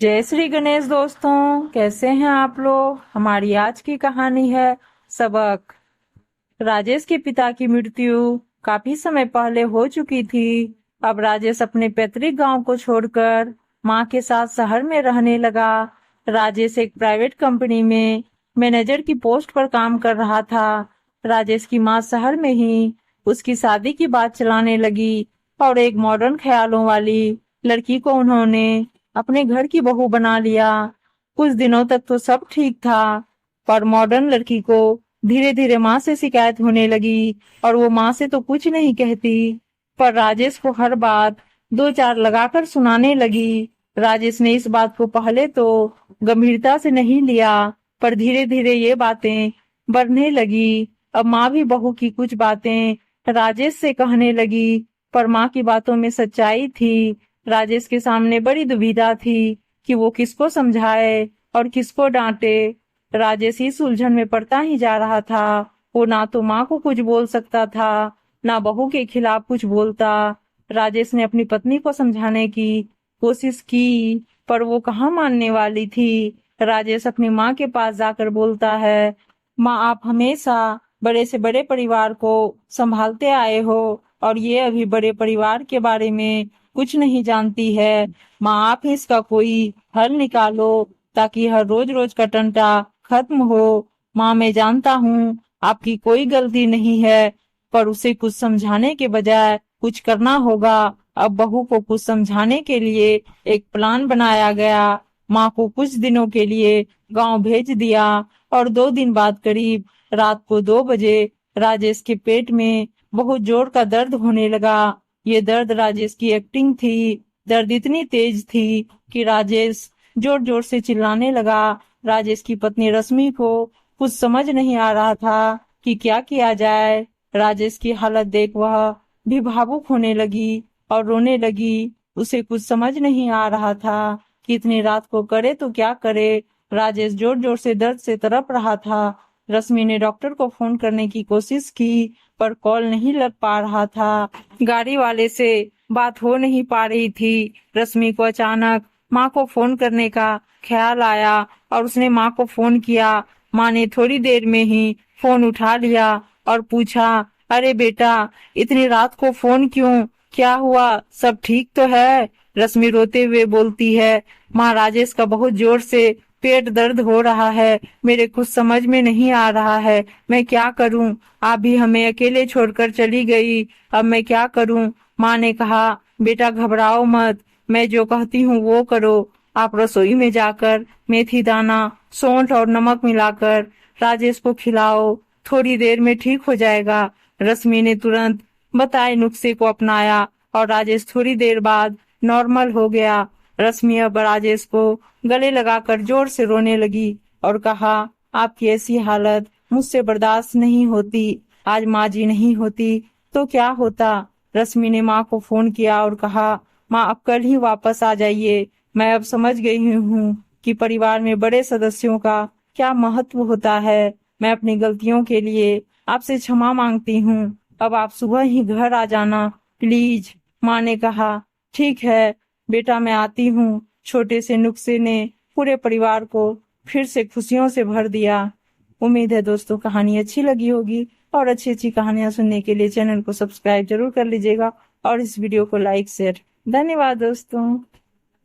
जय श्री गणेश दोस्तों, कैसे हैं आप लोग। हमारी आज की कहानी है सबक। राजेश के पिता की मृत्यु काफी समय पहले हो चुकी थी। अब राजेश अपने पैतृक गांव को छोड़कर मां के साथ शहर में रहने लगा। राजेश एक प्राइवेट कंपनी में मैनेजर की पोस्ट पर काम कर रहा था। राजेश की मां शहर में ही उसकी शादी की बात चलाने लगी और एक मॉडर्न ख्यालों वाली लड़की को उन्होंने अपने घर की बहू बना लिया। कुछ दिनों तक तो सब ठीक था, पर मॉडर्न लड़की को धीरे धीरे माँ से शिकायत होने लगी और वो माँ से तो कुछ नहीं कहती, पर राजेश को हर बात दो चार लगाकर सुनाने लगी। राजेश ने इस बात को पहले तो गंभीरता से नहीं लिया, पर धीरे धीरे ये बातें बढ़ने लगी। अब माँ भी बहू की कुछ बातें राजेश से कहने लगी, पर माँ की बातों में सच्चाई थी। राजेश के सामने बड़ी दुविधा थी कि वो किसको समझाए और किसको डांटे। राजेश इस उलझन में पड़ता ही जा रहा था। वो ना तो माँ को कुछ बोल सकता था, ना बहू के खिलाफ कुछ बोलता। राजेश ने अपनी पत्नी को समझाने की कोशिश की, पर वो कहाँ मानने वाली थी। राजेश अपनी माँ के पास जाकर बोलता है, माँ, आप हमेशा बड़े से बड़े परिवार को संभालते आए हो और ये अभी बड़े परिवार के बारे में कुछ नहीं जानती है। माँ, आप ही इसका कोई हल निकालो ताकि हर रोज रोज का टंटा खत्म हो। माँ, मैं जानता हूँ आपकी कोई गलती नहीं है, पर उसे कुछ समझाने के बजाय कुछ करना होगा। अब बहू को कुछ समझाने के लिए एक प्लान बनाया गया। माँ को कुछ दिनों के लिए गांव भेज दिया और 2 दिन बाद करीब रात को 2 बजे राजेश के पेट में बहुत जोर का दर्द होने लगा। ये दर्द राजेश की एक्टिंग थी। दर्द इतनी तेज थी कि राजेश जोर जोर से चिल्लाने लगा। राजेश की पत्नी रश्मि को कुछ समझ नहीं आ रहा था कि क्या किया जाए। राजेश की हालत देख वह भी भावुक होने लगी और रोने लगी। उसे कुछ समझ नहीं आ रहा था कि इतनी रात को करे तो क्या करे। राजेश जोर जोर से दर्द से तड़प रहा था। रश्मि ने डॉक्टर को फोन करने की कोशिश की, पर कॉल नहीं लग पा रहा था। गाड़ी वाले से बात हो नहीं पा रही थी। रश्मि को अचानक माँ को फोन करने का ख्याल आया और उसने माँ को फोन किया। माँ ने थोड़ी देर में ही फोन उठा लिया और पूछा, अरे बेटा, इतनी रात को फोन क्यों, क्या हुआ, सब ठीक तो है। रश्मि रोते हुए बोलती है, माँ, राजेश का बहुत जोर से पेट दर्द हो रहा है। मेरे कुछ समझ में नहीं आ रहा है, मैं क्या करूं। आप भी हमें अकेले छोड़कर चली गई, अब मैं क्या करूं। माँ ने कहा, बेटा घबराओ मत, मैं जो कहती हूँ वो करो। आप रसोई में जाकर मेथी दाना, सौंठ और नमक मिलाकर राजेश को खिलाओ, थोड़ी देर में ठीक हो जाएगा। रश्मि ने तुरंत बताए नुस्खे को अपनाया और राजेश थोड़ी देर बाद नॉर्मल हो गया। रश्मि अब राजेश को गले लगाकर जोर से रोने लगी और कहा, आपकी ऐसी हालत मुझसे बर्दाश्त नहीं होती। आज माँ जी नहीं होती तो क्या होता। रश्मि ने माँ को फोन किया और कहा, माँ, अब कल ही वापस आ जाइए। मैं अब समझ गई हूँ कि परिवार में बड़े सदस्यों का क्या महत्व होता है। मैं अपनी गलतियों के लिए आपसे क्षमा मांगती हूँ। अब आप सुबह ही घर आ जाना प्लीज। माँ ने कहा, ठीक है बेटा, मैं आती हूँ। छोटे से नुस्खे ने पूरे परिवार को फिर से खुशियों से भर दिया। उम्मीद है दोस्तों कहानी अच्छी लगी होगी और अच्छी अच्छी कहानियां सुनने के लिए चैनल को सब्सक्राइब जरूर कर लीजिएगा और इस वीडियो को लाइक शेयर। धन्यवाद दोस्तों।